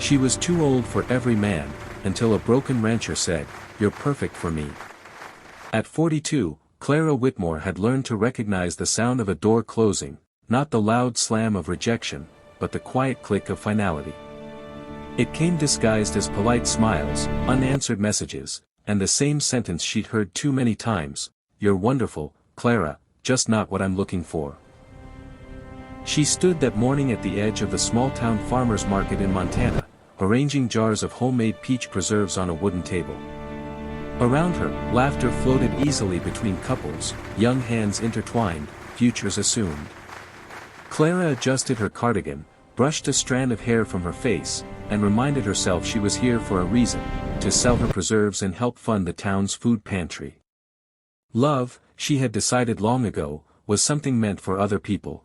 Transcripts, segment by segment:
She was too old for every man, until a broken rancher said, "You're perfect for me." At 42, Clara Whitmore had learned to recognize the sound of a door closing, not the loud slam of rejection, but the quiet click of finality. It came disguised as polite smiles, unanswered messages, and the same sentence she'd heard too many times: "You're wonderful, Clara, just not what I'm looking for." She stood that morning at the edge of the small-town farmer's market in Montana, arranging jars of homemade peach preserves on a wooden table. Around her, laughter floated easily between couples, young hands intertwined, futures assumed. Clara adjusted her cardigan, brushed a strand of hair from her face, and reminded herself she was here for a reason: to sell her preserves and help fund the town's food pantry. Love, she had decided long ago, was something meant for other people.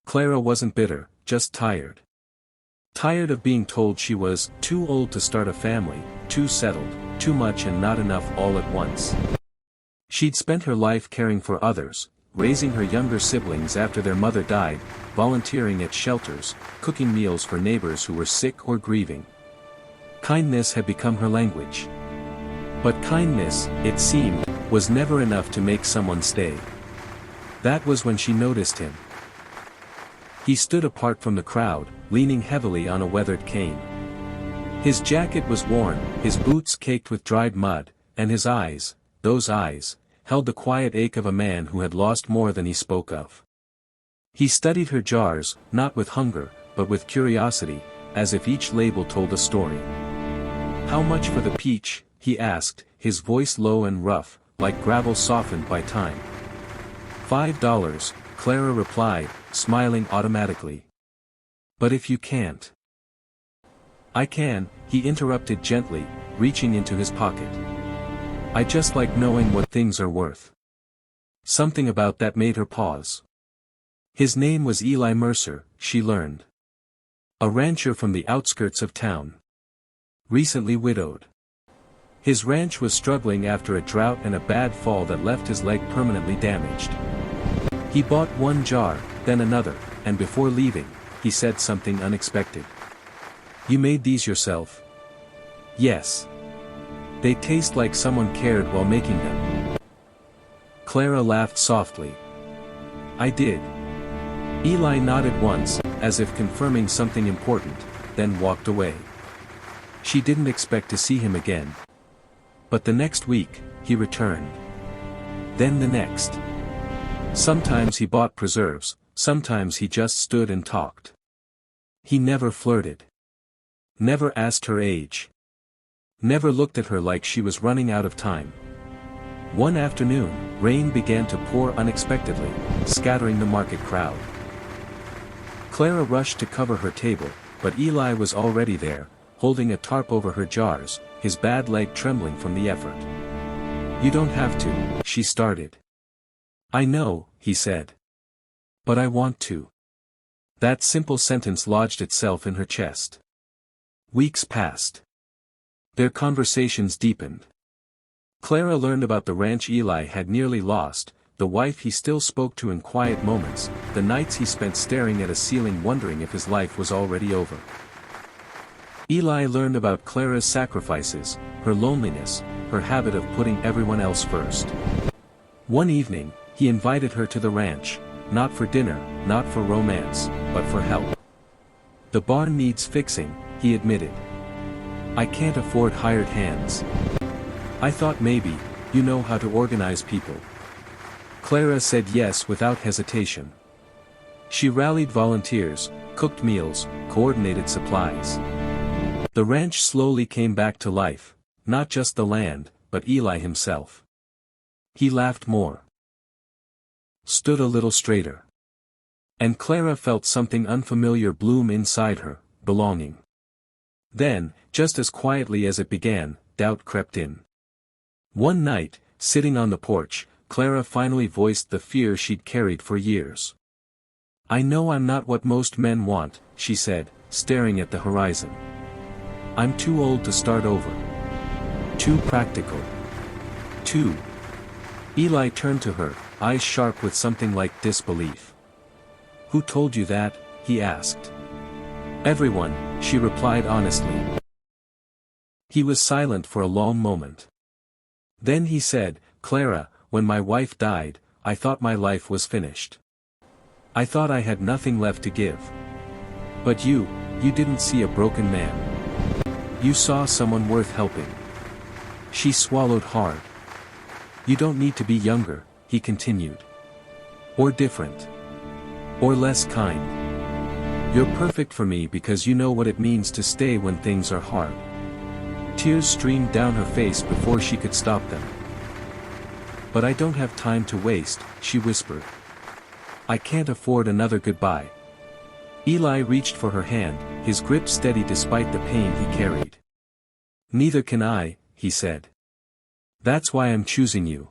Clara wasn't bitter, just tired. Tired of being told she was too old to start a family, too settled, too much and not enough all at once. She'd spent her life caring for others, raising her younger siblings after their mother died, volunteering at shelters, cooking meals for neighbors who were sick or grieving. Kindness had become her language. But kindness, it seemed, was never enough to make someone stay. That was when she noticed him. He stood apart from the crowd, leaning heavily on a weathered cane. His jacket was worn, his boots caked with dried mud, and his eyes, those eyes, held the quiet ache of a man who had lost more than he spoke of. He studied her jars, not with hunger, but with curiosity, as if each label told a story. "How much for the peach?" he asked, his voice low and rough, like gravel softened by time. $5, Clara replied, smiling automatically. "But if you can't?" "I can," he interrupted gently, reaching into his pocket. "I just like knowing what things are worth." Something about that made her pause. His name was Eli Mercer, she learned. A rancher from the outskirts of town. Recently widowed. His ranch was struggling after a drought and a bad fall that left his leg permanently damaged. He bought one jar, then another, and before leaving, he said something unexpected. "You made these yourself?" "Yes. They taste like someone cared while making them." Clara laughed softly. "I did." Eli nodded once, as if confirming something important, then walked away. She didn't expect to see him again. But the next week, he returned. Then the next. Sometimes he bought preserves, sometimes he just stood and talked. He never flirted. Never asked her age. Never looked at her like she was running out of time. One afternoon, rain began to pour unexpectedly, scattering the market crowd. Clara rushed to cover her table, but Eli was already there, holding a tarp over her jars, his bad leg trembling from the effort. "You don't have to," she started. "I know," he said. "But I want to." That simple sentence lodged itself in her chest. Weeks passed. Their conversations deepened. Clara learned about the ranch Eli had nearly lost, the wife he still spoke to in quiet moments, the nights he spent staring at a ceiling wondering if his life was already over. Eli learned about Clara's sacrifices, her loneliness, her habit of putting everyone else first. One evening, he invited her to the ranch, not for dinner, not for romance, but for help. "The barn needs fixing," he admitted. "I can't afford hired hands. I thought maybe, you know how to organize people." Clara said yes without hesitation. She rallied volunteers, cooked meals, coordinated supplies. The ranch slowly came back to life, not just the land, but Eli himself. He laughed more. Stood a little straighter. And Clara felt something unfamiliar bloom inside her, belonging. Then, just as quietly as it began, doubt crept in. One night, sitting on the porch, Clara finally voiced the fear she'd carried for years. "I know I'm not what most men want," she said, staring at the horizon. "I'm too old to start over. Too practical. Too..." Eli turned to her, eyes sharp with something like disbelief. "Who told you that?" he asked. "Everyone," she replied honestly. He was silent for a long moment. Then he said, Clara, when my wife died, I thought my life was finished. I thought I had nothing left to give. But you didn't see a broken man. You saw someone worth helping. She swallowed hard. You don't need to be younger, he continued. Or different. Or less kind. You're perfect for me because you know what it means to stay when things are hard. Tears streamed down her face before she could stop them. But I don't have time to waste, she whispered. I can't afford another goodbye. Eli reached for her hand, his grip steady despite the pain he carried. Neither can I, he said. That's why I'm choosing you.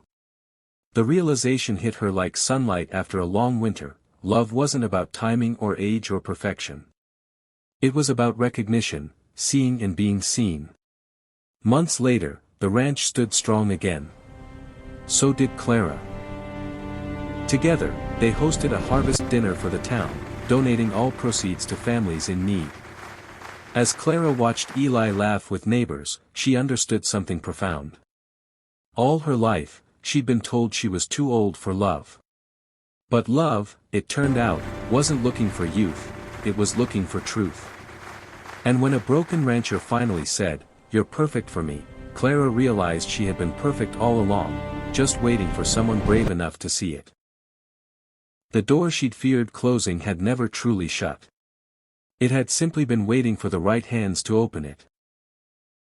The realization hit her like sunlight after a long winter. Love wasn't about timing or age or perfection. It was about recognition, seeing and being seen. Months later, the ranch stood strong again. So did Clara. Together, they hosted a harvest dinner for the town, donating all proceeds to families in need. As Clara watched Eli laugh with neighbors, she understood something profound. All her life, she'd been told she was too old for love. But love, it turned out, wasn't looking for youth, it was looking for truth. And when a broken rancher finally said, You're perfect for me, Clara realized she had been perfect all along, just waiting for someone brave enough to see it. The door she'd feared closing had never truly shut. It had simply been waiting for the right hands to open it.